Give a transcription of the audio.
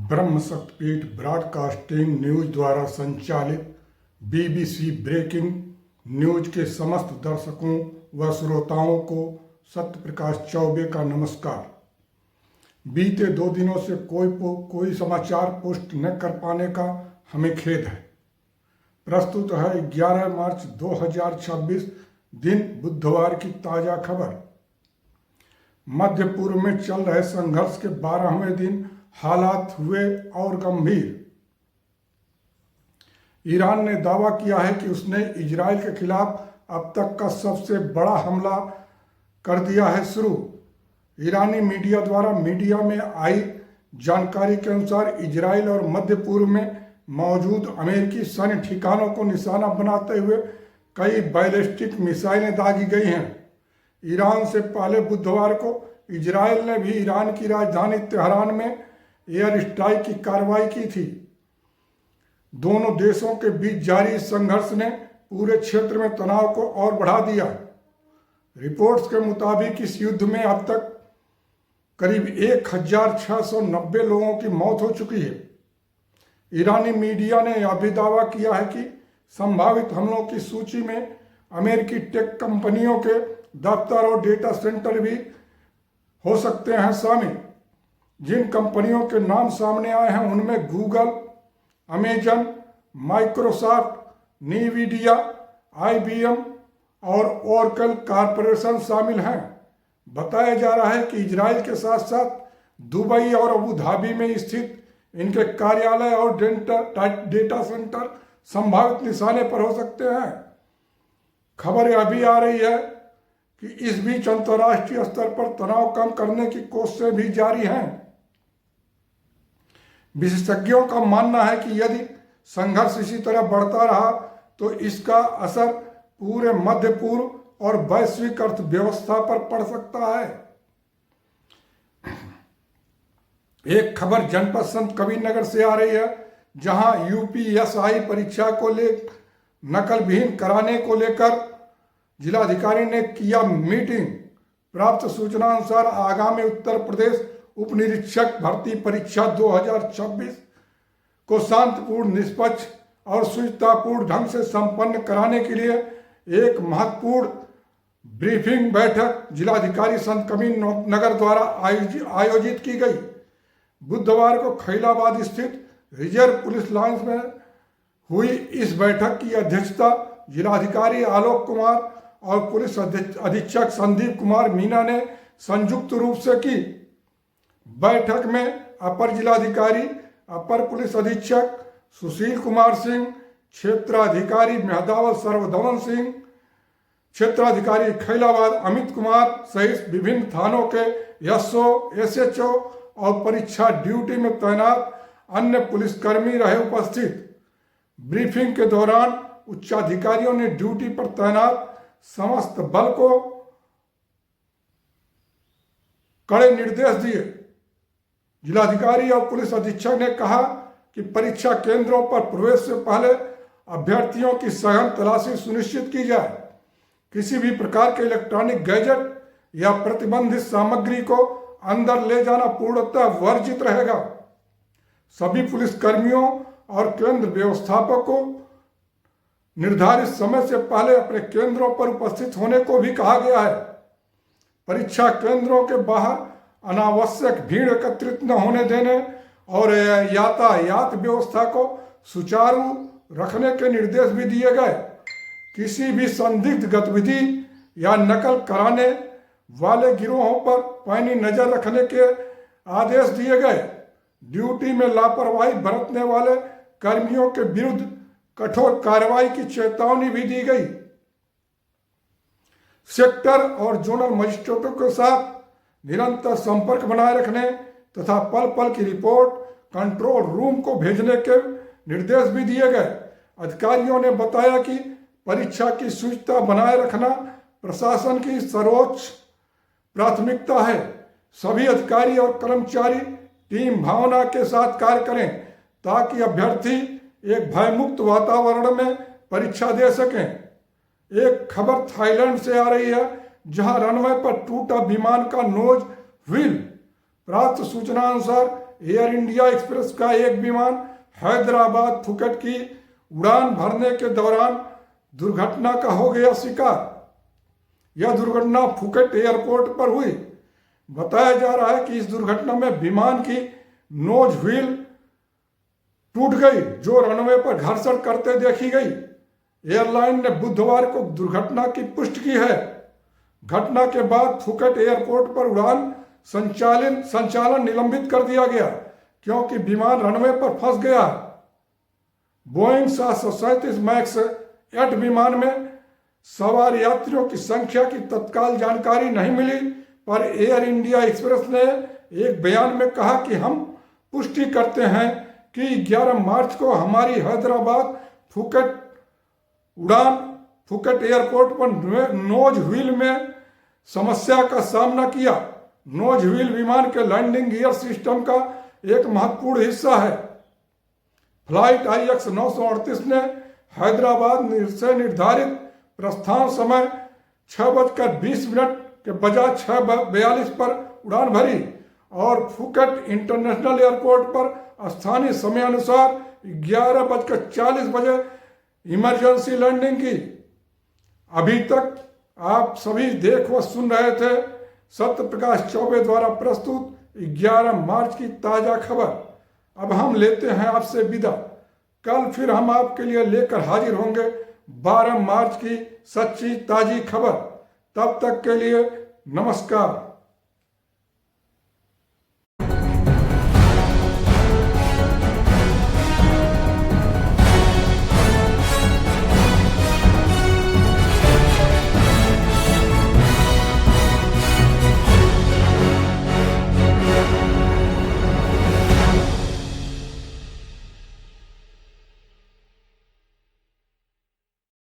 ब्रह्म शक्तिपीठ broadcasting news द्वारा संचालित BBC ब्रेकिंग न्यूज के समस्त दर्शकों व श्रोताओं को सत्यप्रकाश चौबे का नमस्कार। बीते 2 दिनों से कोई समाचार पोस्ट न कर पाने का हमें खेद है। प्रस्तुत है 11 मार्च 2026 दिन बुधवार की ताज़ा खबर। मध्य पूर्व में चल रहे संघर्ष के 12वें दिन हालात हुए और गंभीर। ईरान ने दावा किया है कि उसने इजराइल के खिलाफ अब तक का सबसे बड़ा हमला कर दिया है शुरू। ईरानी मीडिया द्वारा मीडिया में आई जानकारी के अनुसार इजराइल और मध्य पूर्व में मौजूद अमेरिकी सैन्य ठिकानों को निशाना बनाते हुए कई बैलिस्टिक मिसाइलें दागी गई हैं। ईरान से पहले बुधवार को इजराइल ने भी ईरान की राजधानी तेहरान में एयर स्ट्राइक की कार्रवाई की थी। दोनों देशों के बीच जारी संघर्ष ने पूरे क्षेत्र में तनाव को और बढ़ा दिया। रिपोर्ट्स के मुताबिक इस युद्ध में अब तक करीब 1690 लोगों की मौत हो चुकी है। ईरानी मीडिया ने यह भी दावा किया है कि संभावित हमलों की सूची में अमेरिकी टेक कंपनियों के दफ्तर और डेटा सेंटर भी हो सकते हैं शामिल। जिन कंपनियों के नाम सामने आए हैं उनमें गूगल, अमेजन, माइक्रोसॉफ्ट, नीविडिया, IBM और ओरेकल कॉरपोरेशन शामिल हैं। बताया जा रहा है कि इजराइल के साथ साथ दुबई और अबू धाबी में स्थित इनके कार्यालय और डेटा सेंटर संभावित निशाने पर हो सकते हैं। खबर यह भी आ रही है कि इस बीच अंतर्राष्ट्रीय स्तर पर तनाव कम करने की कोशिशें भी जारी हैं। विशेषज्ञों का मानना है कि यदि संघर्ष इसी तरह बढ़ता रहा तो इसका असर पूरे मध्य पूर्व और वैश्विक अर्थव्यवस्था पर पड़ सकता है। एक खबर जनपद संत कबीरनगर से आ रही है, जहां UPSI परीक्षा को नकल विहीन कराने को लेकर जिलाधिकारी ने किया मीटिंग। प्राप्त सूचना अनुसार आगामी उत्तर प्रदेश उप निरीक्षक भर्ती परीक्षा 2026 को शांतिपूर्ण, निष्पक्ष और शुचितापूर्ण ढंग से संपन्न कराने के लिए एक महत्वपूर्ण ब्रीफिंग बैठक जिलाधिकारी संत कबीरनगर द्वारा आयोजित की गई। बुधवार को खैलाबाद स्थित रिजर्व पुलिस लाइन्स में हुई इस बैठक की अध्यक्षता जिलाधिकारी आलोक कुमार और पुलिस अधीक्षक संदीप कुमार मीना ने संयुक्त रूप से की। बैठक में अपर जिलाधिकारी, अपर पुलिस अधीक्षक सुशील कुमार सिंह, क्षेत्राधिकारी मेहदावल सर्वधवन सिंह, क्षेत्राधिकारी खैलाबाद अमित कुमार सहित विभिन्न थानों के SO, SHO और परीक्षा ड्यूटी में तैनात अन्य पुलिसकर्मी रहे उपस्थित। ब्रीफिंग के दौरान उच्चाधिकारियों ने ड्यूटी पर तैनात समस्त बल को कड़े निर्देश दिए। जिलाधिकारी और पुलिस अधीक्षक ने कहा कि परीक्षा केंद्रों पर प्रवेश से पहले अभ्यर्थियों की सघन तलाशी सुनिश्चित की जाए। किसी भी प्रकार के इलेक्ट्रॉनिक गैजेट या प्रतिबंधित सामग्री को अंदर ले जाना पूर्णतः वर्जित रहेगा। सभी पुलिसकर्मियों और केंद्र व्यवस्थापक को निर्धारित समय से पहले अपने केंद्रों पर उपस्थित होने को भी कहा गया है। परीक्षा केंद्रों के बाहर अनावश्यक भीड़ एकत्रित न होने देने और यातायात व्यवस्था को सुचारू रखने के निर्देश भी दिए गए। किसी भी संदिग्ध गतिविधि या नकल कराने वाले गिरोहों पर पैनी नजर रखने के आदेश दिए गए। ड्यूटी में लापरवाही बरतने वाले कर्मियों के विरुद्ध कठोर कार्रवाई की चेतावनी भी दी गई। सेक्टर और जोनल मजिस्ट्रेटों के साथ निरंतर संपर्क बनाए रखने तथा पल पल की रिपोर्ट कंट्रोल रूम को भेजने के निर्देश भी दिए गए। अधिकारियों ने बताया कि परीक्षा की शुचिता बनाए रखना प्रशासन की सर्वोच्च प्राथमिकता है। सभी अधिकारी और कर्मचारी टीम भावना के साथ कार्य करें ताकि अभ्यर्थी एक भयमुक्त वातावरण में परीक्षा दे सकें। एक खबर थाईलैंड से आ रही है, जहां रनवे पर टूटा विमान का नोज व्हील। प्राप्त सूचना अनुसार एयर इंडिया एक्सप्रेस का एक विमान हैदराबाद फुकेट की उड़ान भरने के दौरान दुर्घटना का हो गया शिकार। यह दुर्घटना फुकेट एयरपोर्ट पर हुई। बताया जा रहा है कि इस दुर्घटना में विमान की नोज व्हील टूट गई, जो रनवे पर घर्षण करते देखी गई। एयरलाइन ने बुधवार को दुर्घटना की पुष्टि की है। घटना के बाद फुकेट एयरपोर्ट पर उड़ान संचालन निलंबित कर दिया गया, क्योंकि विमान रनवे पर फंस गया। बोइंग 737 मैक्स 8 विमान में सवार यात्रियों की संख्या की तत्काल जानकारी नहीं मिली, पर एयर इंडिया एक्सप्रेस ने एक बयान में कहा कि हम पुष्टि करते हैं कि 11 मार्च को हमारी हैदराबाद फुकेट उड़ान फुकेट एयरपोर्ट पर नोज व्हील में समस्या का सामना किया। नोज व्हील विमान के लैंडिंग गियर सिस्टम का एक महत्वपूर्ण हिस्सा है। फ्लाइट IX 938 ने हैदराबाद से निर्धारित प्रस्थान समय 6:20 के बजाय 6:42 पर उड़ान भरी और फुकेट इंटरनेशनल एयरपोर्ट पर स्थानीय समय अनुसार 11:40 बजे इमरजेंसी लैंडिंग की। अभी तक आप सभी देख व सुन रहे थे सत्य प्रकाश चौबे द्वारा प्रस्तुत 11 मार्च की ताजा खबर। अब हम लेते हैं आपसे विदा। कल फिर हम आपके लिए लेकर हाजिर होंगे 12 मार्च की सच्ची ताजी खबर। तब तक के लिए नमस्कार।